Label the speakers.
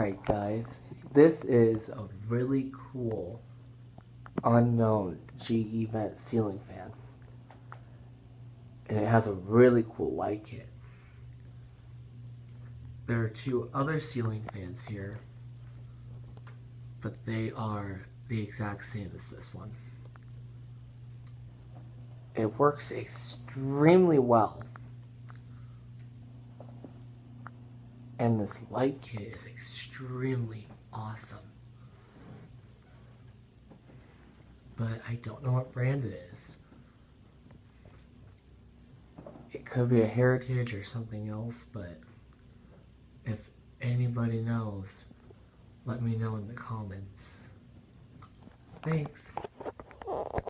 Speaker 1: Alright guys, this is a really cool unknown GE vent ceiling fan. And it has a really cool light kit. There are two other ceiling fans here, but they are the exact same as this one. It works extremely well. And this light kit is extremely awesome. But I don't know what brand it is. It could be a Heritage or something else, but if anybody knows, let me know in the comments. Thanks.